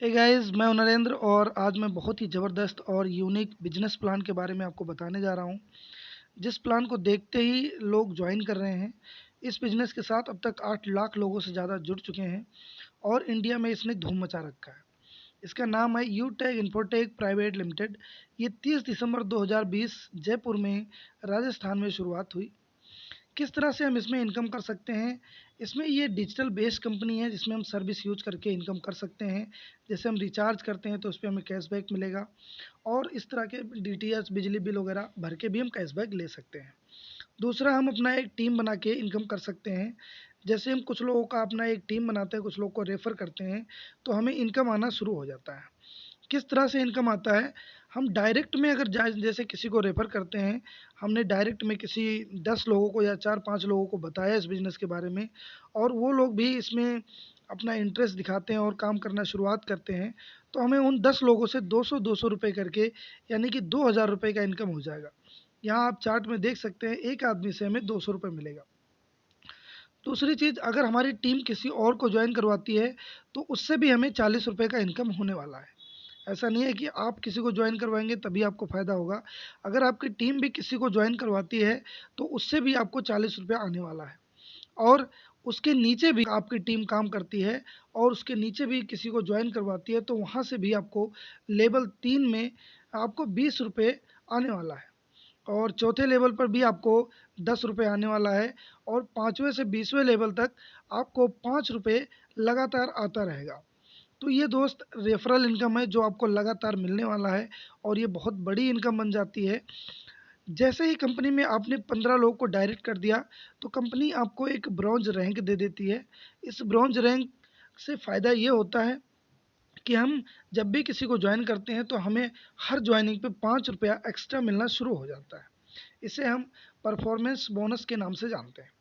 Hey guys, मैं हूं नरेंद्र और आज मैं बहुत ही ज़बरदस्त और यूनिक बिजनेस प्लान के बारे में आपको बताने जा रहा हूं, जिस प्लान को देखते ही लोग ज्वाइन कर रहे हैं। इस बिजनेस के साथ अब तक 8 लाख लोगों से ज़्यादा जुड़ चुके हैं और इंडिया में इसने धूम मचा रखा है। इसका नाम है यूटेक इन्फोटेक प्राइवेट लिमिटेड। ये 30 दिसंबर 2020 जयपुर में राजस्थान में शुरुआत हुई। किस तरह से हम इसमें इनकम कर सकते हैं? इसमें ये डिजिटल बेस्ड कंपनी है जिसमें हम सर्विस यूज़ करके इनकम कर सकते हैं। जैसे हम रिचार्ज करते हैं तो उस पे हमें कैशबैक मिलेगा और इस तरह के डीटीएच बिजली बिल वगैरह भर के भी हम कैशबैक ले सकते हैं। दूसरा, हम अपना एक टीम बना के इनकम कर सकते हैं। जैसे हम कुछ लोगों का अपना एक टीम बनाते हैं, कुछ लोग को रेफ़र करते हैं, तो हमें इनकम आना शुरू हो जाता है। किस तरह से इनकम आता है? हम डायरेक्ट में अगर जैसे किसी को रेफ़र करते हैं, हमने डायरेक्ट में किसी 10 लोगों को या 4-5 लोगों को बताया इस बिज़नेस के बारे में और वो लोग भी इसमें अपना इंटरेस्ट दिखाते हैं और काम करना शुरुआत करते हैं, तो हमें उन 10 लोगों से 200-200 रुपए करके यानी कि 2000 रुपए का इनकम हो जाएगा। यहाँ आप चार्ट में देख सकते हैं, एक आदमी से हमें 200 रुपए मिलेगा। दूसरी चीज़, अगर हमारी टीम किसी और को जॉइन करवाती है, तो उससे भी हमें 40 रुपए का इनकम होने वाला है। ऐसा नहीं है कि आप किसी को जॉइन करवाएँगे तभी आपको फ़ायदा होगा। अगर आपकी टीम भी किसी को जॉइन करवाती है, तो उससे भी आपको 40 रुपया आने वाला है और उसके नीचे भी आपकी टीम काम करती है और उसके नीचे भी किसी को जॉइन करवाती है, तो वहाँ से भी आपको लेवल 3 में आपको 20 रुपए आने वाला है और चौथे लेवल पर भी आपको 10 रुपए आने वाला है और 5वें से 20वें लेवल तक आपको 5 रुपए लगातार आता रहेगा। तो ये दोस्त रेफरल इनकम है जो आपको लगातार मिलने वाला है और ये बहुत बड़ी इनकम बन जाती है। जैसे ही कंपनी में आपने 15 लोगों को डायरेक्ट कर दिया, तो कंपनी आपको एक ब्रॉन्ज रैंक दे देती है। इस ब्रॉन्ज रैंक से फ़ायदा ये होता है कि हम जब भी किसी को जॉइन करते हैं तो हमें हर जॉइनिंग पे 5 रुपया एक्स्ट्रा मिलना शुरू हो जाता है। इसे हम परफॉर्मेंस बोनस के नाम से जानते हैं।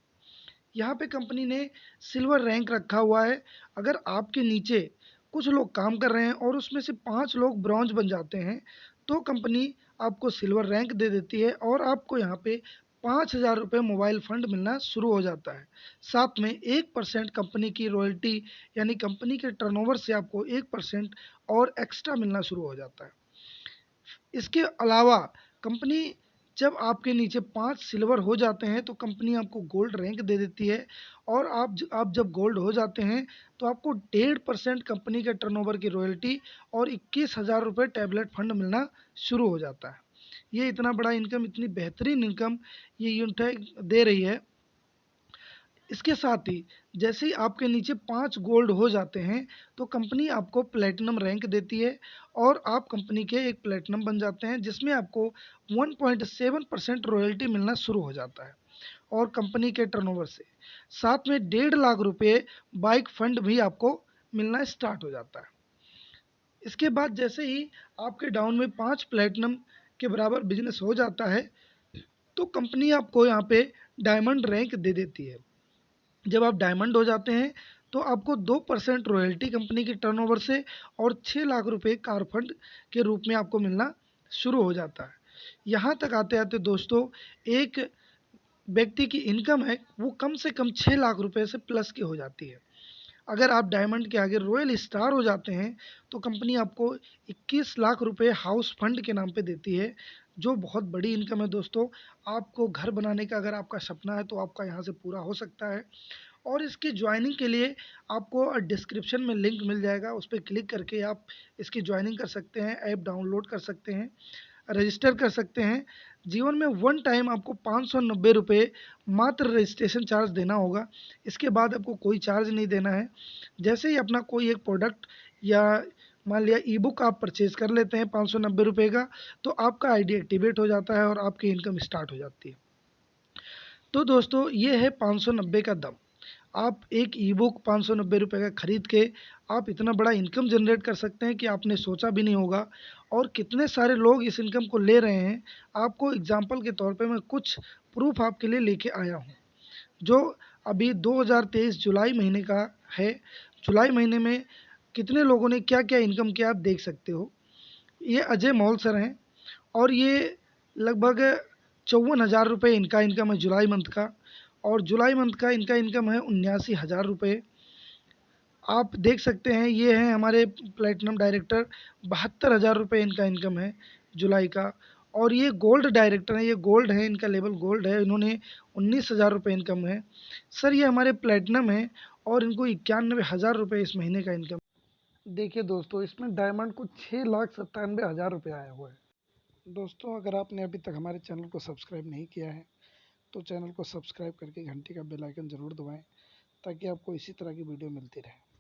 यहाँ पे कंपनी ने सिल्वर रैंक रखा हुआ है। अगर आपके नीचे कुछ लोग काम कर रहे हैं और उसमें से 5 लोग ब्रॉन्ज बन जाते हैं, तो कंपनी आपको सिल्वर रैंक दे देती है और आपको यहाँ पे 5000 रुपये मोबाइल फ़ंड मिलना शुरू हो जाता है। साथ में 1% कंपनी की रॉयल्टी यानी कंपनी के टर्नओवर से आपको 1% और एक्स्ट्रा मिलना शुरू हो जाता है। इसके अलावा कंपनी जब आपके नीचे 5 सिल्वर हो जाते हैं, तो कंपनी आपको गोल्ड रैंक दे देती है और आप जब गोल्ड हो जाते हैं, तो आपको 1.5% कंपनी के टर्नओवर की रॉयल्टी और 21,000 रुपये टैबलेट फंड मिलना शुरू हो जाता है। ये इतना बड़ा इनकम, इतनी बेहतरीन इनकम ये यूनिटेक दे रही है। इसके साथ ही जैसे ही आपके नीचे 5 गोल्ड हो जाते हैं, तो कंपनी आपको प्लैटिनम रैंक देती है और आप कंपनी के एक प्लैटिनम बन जाते हैं, जिसमें आपको 1.7% रॉयल्टी मिलना शुरू हो जाता है और कंपनी के टर्नओवर से। साथ में 1.5 लाख रुपए बाइक फंड भी आपको मिलना स्टार्ट हो जाता है। इसके बाद जैसे ही आपके डाउन में 5 प्लैटिनम के बराबर बिज़नेस हो जाता है, तो कंपनी आपको यहाँ पे डायमंड रैंक दे देती है। जब आप डायमंड हो जाते हैं, तो आपको 2% रॉयल्टी कंपनी के टर्नओवर से और 6 लाख रुपए कार फंड के रूप में आपको मिलना शुरू हो जाता है। यहाँ तक आते-आते दोस्तों, एक व्यक्ति की इनकम है वो कम से कम 6 लाख रुपए से प्लस की हो जाती है। अगर आप डायमंड के आगे रॉयल स्टार हो जाते हैं, तो कंपनी आपको 21 लाख रुपए हाउस फंड के नाम पे देती है, जो बहुत बड़ी इनकम है दोस्तों। आपको घर बनाने का अगर आपका सपना है, तो आपका यहाँ से पूरा हो सकता है। और इसकी जॉइनिंग के लिए आपको डिस्क्रिप्शन में लिंक मिल जाएगा, उस पे क्लिक करके आप इसकी जॉइनिंग कर सकते हैं, ऐप डाउनलोड कर सकते हैं, रजिस्टर कर सकते हैं। जीवन में वन टाइम आपको 590 रुपये मात्र रजिस्ट्रेशन चार्ज देना होगा। इसके बाद आपको कोई चार्ज नहीं देना है। जैसे ही अपना कोई एक प्रोडक्ट या मान लिया ई-बुक आप परचेज़ कर लेते हैं 590 रुपये का, तो आपका आईडी एक्टिवेट हो जाता है और आपकी इनकम स्टार्ट हो जाती है। तो दोस्तों, ये है 590 का दम। आप एक ई-बुक 590 रुपये का खरीद के आप इतना बड़ा इनकम जनरेट कर सकते हैं कि आपने सोचा भी नहीं होगा और कितने सारे लोग इस इनकम को ले रहे हैं। आपको एग्ज़ाम्पल के तौर पे मैं कुछ प्रूफ़ आपके लिए लेके आया हूँ, जो अभी 2023 जुलाई महीने का है। जुलाई महीने में कितने लोगों ने क्या-क्या इनकम किया आप देख सकते हो। ये अजय मौल सर हैं और ये लगभग 54,000 रुपये इनका इनकम है जुलाई मंथ का और जुलाई मंथ का इनका इनकम है 79,000 रुपये। आप देख सकते हैं ये हैं हमारे प्लेटिनम डायरेक्टर, 72,000 रुपये इनका इनकम है जुलाई का। और ये गोल्ड डायरेक्टर हैं, ये गोल्ड है, इनका लेवल गोल्ड है, इन्होंने 19,000 रुपये इनकम है। सर ये हमारे प्लेटिनम है और इनको 91,000 रुपये इस महीने का इनकम। देखिए दोस्तों, इसमें डायमंड को 6,97,000 रुपये आया हुआ है। दोस्तों, अगर आपने अभी तक हमारे चैनल को सब्सक्राइब नहीं किया है तो चैनल को सब्सक्राइब करके घंटी का बेल आइकन ज़रूर दबाएं, ताकि आपको इसी तरह की वीडियो मिलती रहे।